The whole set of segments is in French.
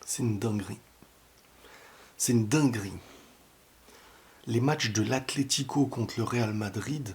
C'est une dinguerie. C'est une dinguerie. Les matchs de l'Atlético contre le Real Madrid,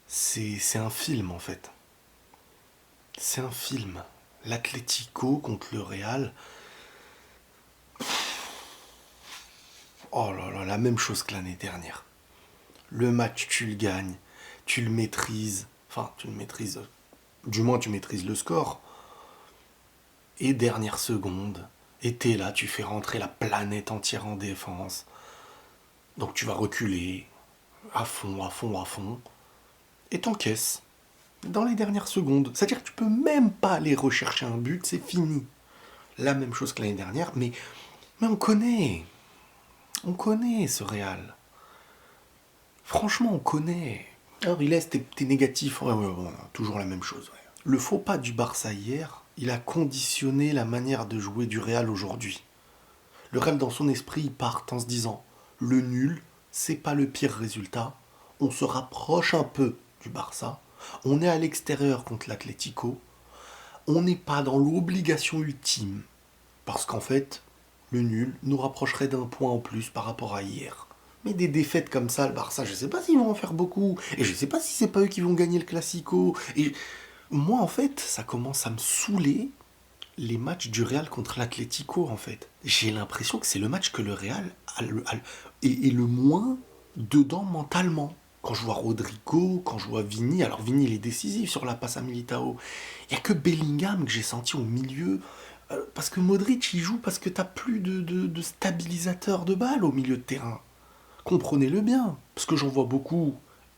c'est un film en fait. C'est un film. L'Atlético contre le Real. Oh là là, la même chose que l'année dernière. Le match, tu le gagnes, tu le maîtrises. Enfin, tu le maîtrises. Du moins, tu maîtrises le score. Et dernière seconde, et t'es là, tu fais rentrer la planète entière en défense. Donc tu vas reculer à fond, à fond, à fond. Et t'encaisses dans les dernières secondes. C'est-à-dire que tu peux même pas aller rechercher un but, c'est fini. La même chose que l'année dernière, mais on connaît. On connaît ce Real. Franchement, on connaît. Alors, il laisse tes négatifs. Ouais, toujours la même chose. Ouais. Le faux pas du Barça hier, il a conditionné la manière de jouer du Real aujourd'hui. Le Real, dans son esprit, il part en se disant le nul, c'est pas le pire résultat. On se rapproche un peu du Barça. On est à l'extérieur contre l'Atlético. On n'est pas dans l'obligation ultime. Parce qu'en fait, le nul nous rapprocherait d'un point en plus par rapport à hier. Mais des défaites comme ça, le Barça, je sais pas s'ils vont en faire beaucoup. Et je sais pas si c'est pas eux qui vont gagner le Classico. Et moi, en fait, ça commence à me saouler les matchs du Real contre l'Atlético, en fait. J'ai l'impression que c'est le match que le Real est le moins dedans mentalement. Quand je vois Rodrigo, quand je vois Vini, alors Vini il est décisif sur la passe à Militao. Il n'y a que Bellingham que j'ai senti au milieu. Parce que Modric il joue parce que t'as plus de stabilisateur de balle au milieu de terrain. Comprenez-le bien. Parce que j'en vois beaucoup,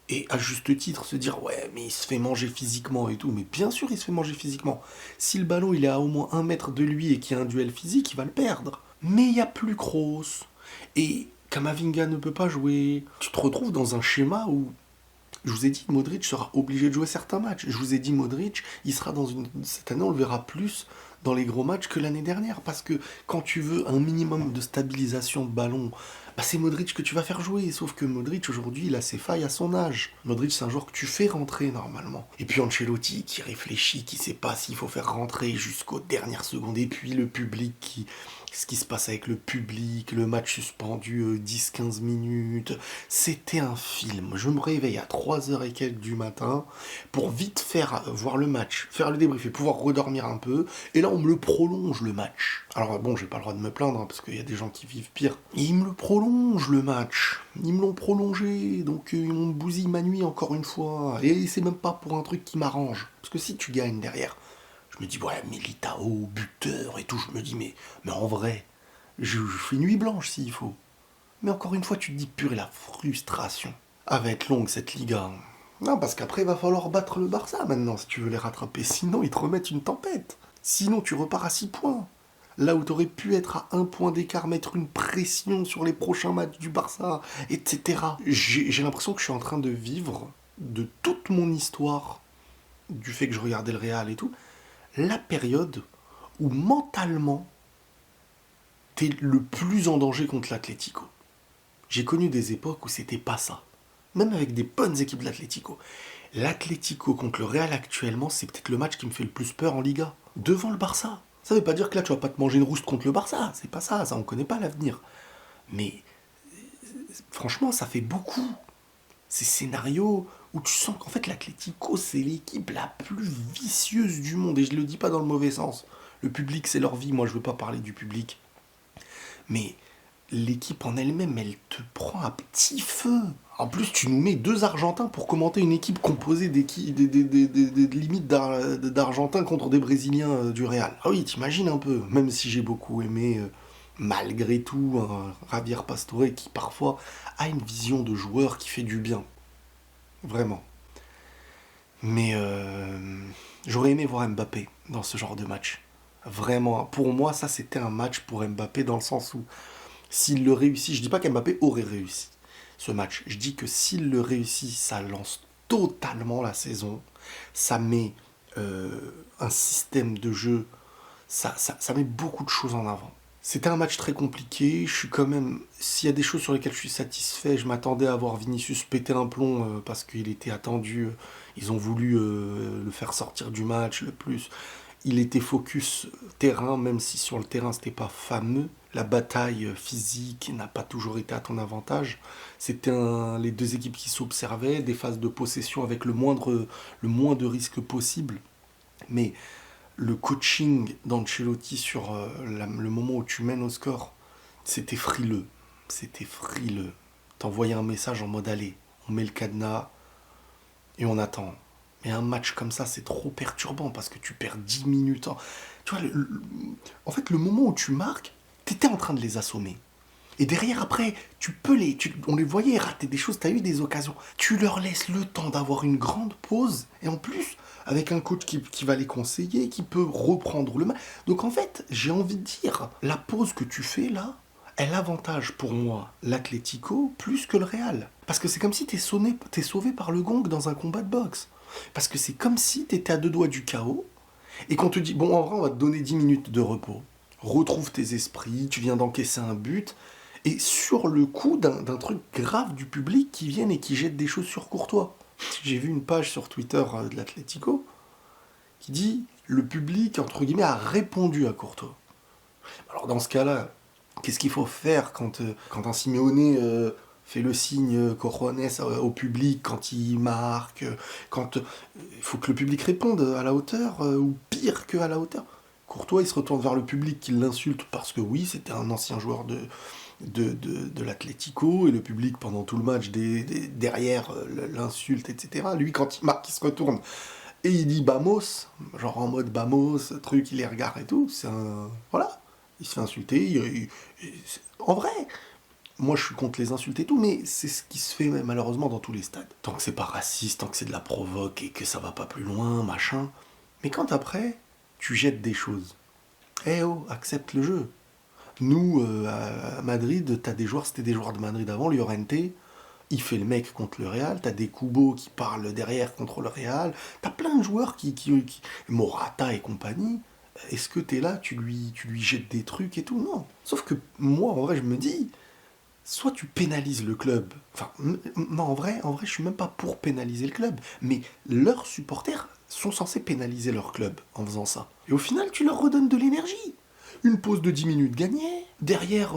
et à juste titre, se dire ouais mais il se fait manger physiquement et tout. Mais bien sûr il se fait manger physiquement. Si le ballon il est à au moins 1 mètre de lui et qu'il y a un duel physique, il va le perdre. Mais il n'y a plus Kroos. Et Kamavinga ne peut pas jouer. Tu te retrouves dans un schéma où je vous ai dit, Modric sera obligé de jouer certains matchs. Je vous ai dit, Modric, il sera dans une... Cette année, on le verra plus dans les gros matchs que l'année dernière. Parce que quand tu veux un minimum de stabilisation de ballon, bah c'est Modric que tu vas faire jouer. Sauf que Modric, aujourd'hui, il a ses failles à son âge. Modric, c'est un joueur que tu fais rentrer normalement. Et puis Ancelotti, qui réfléchit, qui sait pas s'il faut faire rentrer jusqu'aux dernières secondes. Et puis le public qui... Ce qui se passe avec le public, le match suspendu 10-15 minutes. C'était un film. Je me réveille à 3h et quelques du matin pour vite faire voir le match, faire le débrief et pouvoir redormir un peu. Et là, on me le prolonge le match. Alors bon, j'ai pas le droit de me plaindre parce qu'il y a des gens qui vivent pire. Et ils me le prolongent le match. Ils me l'ont prolongé. Donc ils m'ont bousillé ma nuit encore une fois. Et c'est même pas pour un truc qui m'arrange. Parce que si tu gagnes derrière, je me dis, ouais, Militao, buteur et tout. Je me dis, mais en vrai, je fais nuit blanche s'il faut. Mais encore une fois, tu te dis, purée, la frustration. Ah, va être longue cette Liga. Non, parce qu'après, il va falloir battre le Barça maintenant si tu veux les rattraper. Sinon, ils te remettent une tempête. Sinon, tu repars à 6 points. Là où t'aurais pu être à 1 point d'écart, mettre une pression sur les prochains matchs du Barça, etc. J'ai l'impression que je suis en train de vivre de toute mon histoire, du fait que je regardais le Real et tout, la période où mentalement, t'es le plus en danger contre l'Atlético. J'ai connu des époques où c'était pas ça. Même avec des bonnes équipes de l'Atlético. L'Atlético contre le Real actuellement, c'est peut-être le match qui me fait le plus peur en Liga. Devant le Barça. Ça veut pas dire que là, tu vas pas te manger une rouste contre le Barça. C'est pas ça, on connaît pas l'avenir. Mais franchement, ça fait beaucoup. Ces scénarios où tu sens qu'en fait l'Atlético, c'est l'équipe la plus vicieuse du monde. Et je le dis pas dans le mauvais sens. Le public, c'est leur vie. Moi, je veux pas parler du public. Mais l'équipe en elle-même, elle te prend à petit feu. En plus, tu nous mets 2 Argentins pour commenter une équipe composée des limites d'Argentins contre des Brésiliens du Real. Ah oui, t'imagines un peu. Même si j'ai beaucoup aimé, malgré tout, Javier Pastore qui parfois a une vision de joueur qui fait du bien. Vraiment. Mais j'aurais aimé voir Mbappé dans ce genre de match. Vraiment. Pour moi, ça, c'était un match pour Mbappé dans le sens où s'il le réussit, je dis pas qu'Mbappé aurait réussi ce match. Je dis que s'il le réussit, ça lance totalement la saison. Ça met un système de jeu. Ça met beaucoup de choses en avant. C'était un match très compliqué. Je suis quand même. S'il y a des choses sur lesquelles je suis satisfait, je m'attendais à voir Vinicius péter un plomb parce qu'il était attendu. Ils ont voulu le faire sortir du match le plus. Il était focus terrain, même si sur le terrain c'était pas fameux. La bataille physique n'a pas toujours été à ton avantage. C'était les deux équipes qui s'observaient, des phases de possession avec le moins de risques possible. Mais le coaching d'Ancelotti sur le moment où tu mènes au score, c'était frileux. C'était frileux. T'envoyais un message en mode allez, on met le cadenas et on attend. Mais un match comme ça, c'est trop perturbant parce que tu perds 10 minutes. Tu vois, en fait, le moment où tu marques, t'étais en train de les assommer. Et derrière, après, on les voyait rater des choses, t'as eu des occasions. Tu leur laisses le temps d'avoir une grande pause, et en plus, avec un coach qui va les conseiller, qui peut reprendre le match. Donc en fait, j'ai envie de dire, la pause que tu fais là, elle avantage pour moi l'Atlético plus que le Real. Parce que c'est comme si t'es sauvé par le gong dans un combat de boxe. Parce que c'est comme si t'étais à deux doigts du chaos, et qu'on te dit, bon, en vrai, on va te donner 10 minutes de repos. Retrouve tes esprits, tu viens d'encaisser un but, et sur le coup d'un truc grave du public qui viennent et qui jettent des choses sur Courtois. J'ai vu une page sur Twitter de l'Atlético qui dit le public, entre guillemets, a répondu à Courtois. Alors dans ce cas-là, qu'est-ce qu'il faut faire quand un Simeone fait le signe cojones au public, quand il marque, quand il faut que le public réponde à la hauteur, ou pire que à la hauteur. Courtois, il se retourne vers le public qui l'insulte parce que oui, c'était un ancien joueur de l'Atlético, et le public pendant tout le match derrière l'insulte, etc. Lui, quand il marque, il se retourne et il dit Bamos, genre en mode Bamos, truc, il les regarde et tout. Voilà, il se fait insulter. En vrai, moi je suis contre les insultes et tout, mais c'est ce qui se fait malheureusement dans tous les stades. Tant que c'est pas raciste, tant que c'est de la provoque et que ça va pas plus loin, machin. Mais quand après, tu jettes des choses. Eh oh, accepte le jeu. Nous, à Madrid, c'était des joueurs de Madrid avant, Llorente, il fait le mec contre le Real, t'as des Kubo qui parlent derrière contre le Real, t'as plein de joueurs Morata et compagnie. Est-ce que t'es là, tu lui jettes des trucs et tout? Non. Sauf que moi, en vrai, je me dis, soit tu pénalises le club, enfin, non, en vrai, je suis même pas pour pénaliser le club, mais leurs supporters sont censés pénaliser leur club en faisant ça. Et au final, tu leur redonnes de l'énergie. Une pause de 10 minutes gagnée, derrière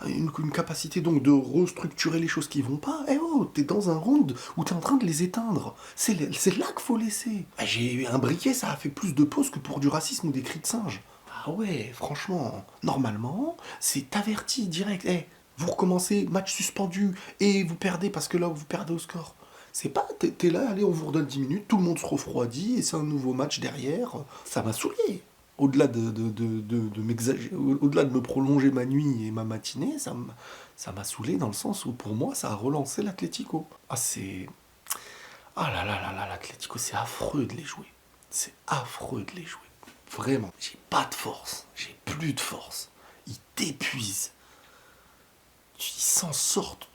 une capacité donc de restructurer les choses qui vont pas. Eh oh, t'es dans un round où t'es en train de les éteindre. C'est là qu'il faut laisser. J'ai eu un briquet, ça a fait plus de pauses que pour du racisme ou des cris de singe. Ah ouais, franchement, normalement, c'est averti direct. Eh, vous recommencez, match suspendu, et vous perdez parce que là, vous perdez au score. C'est pas, t'es là, allez, on vous redonne 10 minutes, tout le monde se refroidit, et c'est un nouveau match derrière. Ça m'a saoulé. Au-delà au-delà de me prolonger ma nuit et ma matinée, ça m'a saoulé dans le sens où pour moi, ça a relancé l'Atlético. Ah là là là là, l'Atlético, c'est affreux de les jouer. C'est affreux de les jouer. Vraiment. J'ai pas de force. J'ai plus de force. Ils t'épuisent. Ils s'en sortent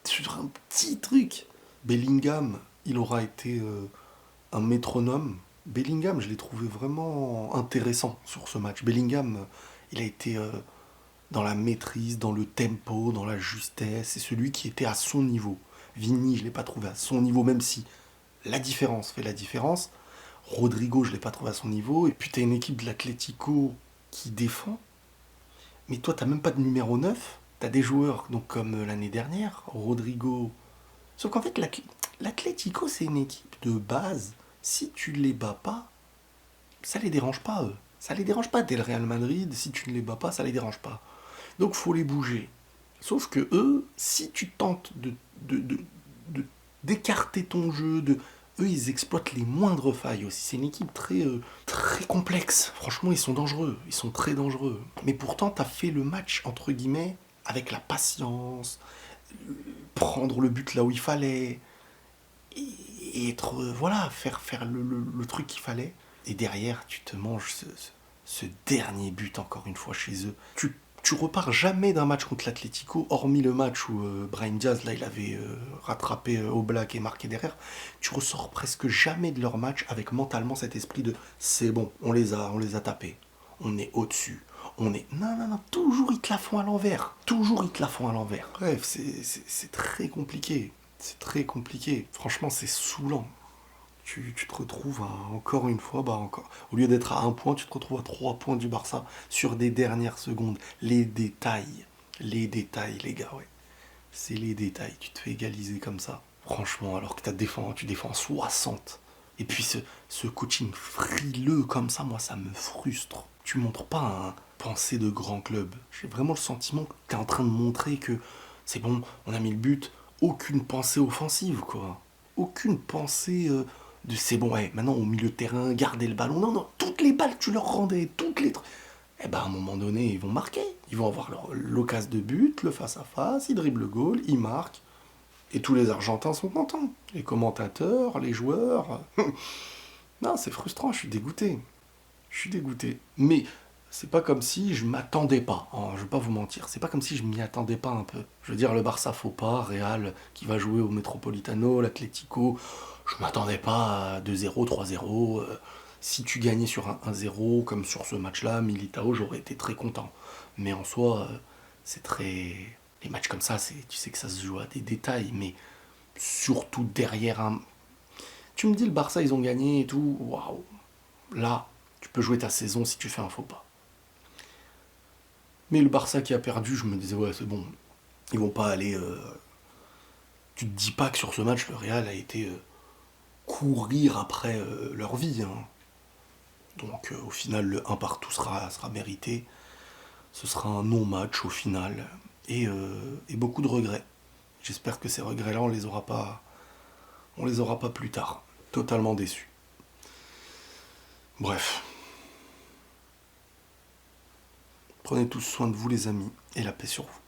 sur un petit truc. Bellingham, il aura été un métronome. Bellingham, je l'ai trouvé vraiment intéressant sur ce match. Bellingham, il a été dans la maîtrise, dans le tempo, dans la justesse. C'est celui qui était à son niveau. Vini, je ne l'ai pas trouvé à son niveau, même si la différence fait la différence. Rodrigo, je ne l'ai pas trouvé à son niveau. Et puis tu as une équipe de l'Atlético qui défend. Mais toi, tu n'as même pas de numéro 9. Tu as des joueurs donc, comme l'année dernière, Rodrigo. Sauf qu'en fait, l'Atlético, c'est une équipe de base. Si tu ne les bats pas, ça les dérange pas, eux. Ça les dérange pas dès le Real Madrid. Si tu ne les bats pas, ça les dérange pas. Donc, faut les bouger. Sauf que eux, si tu tentes d'écarter ton jeu, eux, ils exploitent les moindres failles aussi. C'est une équipe très complexe. Franchement, ils sont dangereux. Ils sont très dangereux. Mais pourtant, tu as fait le match, entre guillemets, avec la patience, prendre le but là où il fallait, et être, voilà, faire le truc qu'il fallait. Et derrière, tu te manges ce dernier but, encore une fois, chez eux. Tu repars jamais d'un match contre l'Atlético, hormis le match où Brahim Diaz, là, il avait rattrapé Oblak et marqué derrière. Tu ressors presque jamais de leur match avec mentalement cet esprit de c'est bon, on les a tapés. On est au-dessus. Non, toujours ils te la font à l'envers. Toujours ils te la font à l'envers. Bref, c'est très compliqué. C'est très compliqué. Franchement, c'est saoulant. Tu te retrouves encore une fois, au lieu d'être à un point, tu te retrouves à 3 points du Barça sur des dernières secondes. Les détails, les gars, ouais. C'est les détails. Tu te fais égaliser comme ça. Franchement, alors que tu défends 60. Et puis ce coaching frileux comme ça, moi, ça me frustre. Tu montres pas un pensée de grand club. J'ai vraiment le sentiment que tu es en train de montrer que c'est bon, on a mis le but, aucune pensée offensive, quoi. Aucune pensée de c'est bon, ouais, maintenant au milieu de terrain, garder le ballon. Non, non, toutes les balles, tu leur rendais, toutes les trucs. Eh ben, à un moment donné, ils vont marquer. Ils vont avoir l'occasion de but, le face-à-face, ils dribblent le goal, ils marquent. Et tous les Argentins sont contents. Les commentateurs, les joueurs. Non, c'est frustrant, je suis dégoûté. Je suis dégoûté. Mais c'est pas comme si je m'attendais pas. Hein, je vais pas vous mentir. C'est pas comme si je m'y attendais pas un peu. Je veux dire, le Barça faut pas, Real qui va jouer au Metropolitano, l'Atlético. Je m'attendais pas à 2-0, 3-0. Si tu gagnais sur un 1-0, comme sur ce match-là, Militao, j'aurais été très content. Mais en soi, c'est très. Les matchs comme ça, tu sais que ça se joue à des détails, mais surtout derrière un. Tu me dis le Barça, ils ont gagné et tout. Waouh! Là, tu peux jouer ta saison si tu fais un faux pas. Mais le Barça qui a perdu, je me disais, ouais, c'est bon. Ils vont pas aller. Tu te dis pas que sur ce match, le Real a été courir après leur vie. Hein. Donc au final, le un partout sera mérité. Ce sera un non-match au final. Et beaucoup de regrets. J'espère que ces regrets-là, on les aura pas plus tard. Totalement déçu. Bref. Prenez tous soin de vous les amis et la paix sur vous.